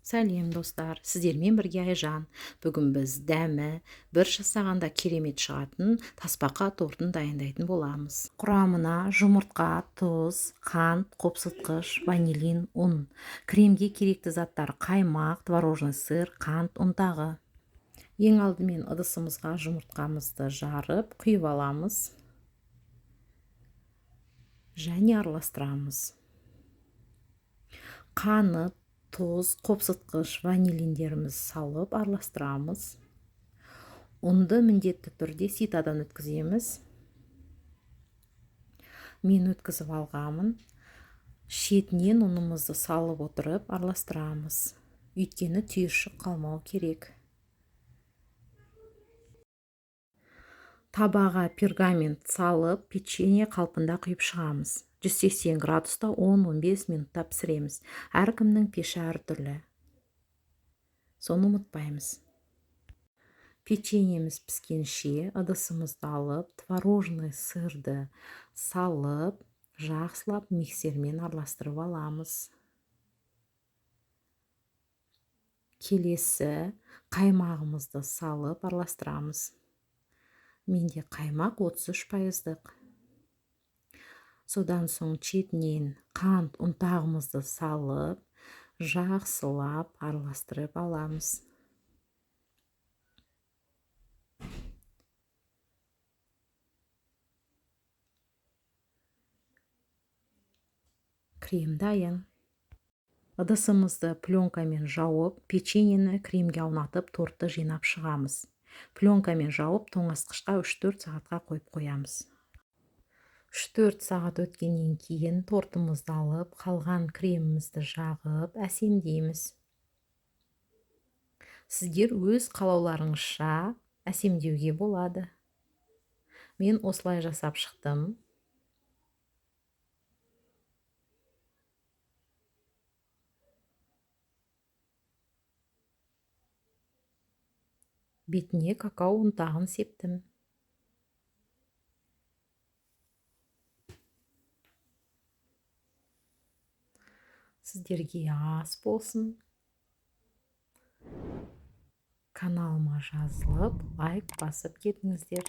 Сәлем достар, сіздермен бірге Айжан. Бүгін біз дәмі бір жасағанда керемет шығатын тасбақа тортын дайындайтын боламыз. Құрамына жұмыртқа, тұз, қант, қопсытқыш, ванилин, ұн. Кремге керекті заттар қаймақ, творожный сыр, қант, ұнтағы. Ең алдымен ыдысымызға жұмыртқамызды жарып, құйып аламыз және араластырамыз. Қант, тұз, қопсытқыш, ванилиндеріміз салып араластырамыз. Ұнды міндетті түрде ситадан өткіземіз. Мен өткізіп алғамын. Шетінен ұнымызды салып отырып араластырамыз. Өйткені түйіршік қалмау керек. Табаға пергамент салып, печенье қалпында құйып шығамыз. 180 градуста 10-15 минутта пісіреміз. Әркімнің пеші әртүрлі. Соны ұмытпаймыз. Печеньеміз піскенше ыдысымызды алып, творожный сырды салып, жақсылап миксермен араластырып аламыз. Келесі қаймағымызды салып араластырамыз. Менде қаймақ 33%. Содан соң шетінен қант, ұнтағымызды салып, жақсылап араластырып аламыз. Крем дайын. Ыдысымызды пленкамен жауып, печеньені кремге аунатып, тортты жинап шығамыз. Пленкамен жауып, тоңазытқышқа 3-4 сағатқа қойып қоямыз. 3-4 сағат өткеннен кейін тортымызды алып, қалған кремімізді жағып, әсемдейміз. Сіздер өз қалауларыңызша әсемдеуге болады. Мен осылай жасап шықтым. Бетіне какао ұнтағын септім. Сіздерге ас болсын. Каналыма жазылып, лайк басып кетіңіздер.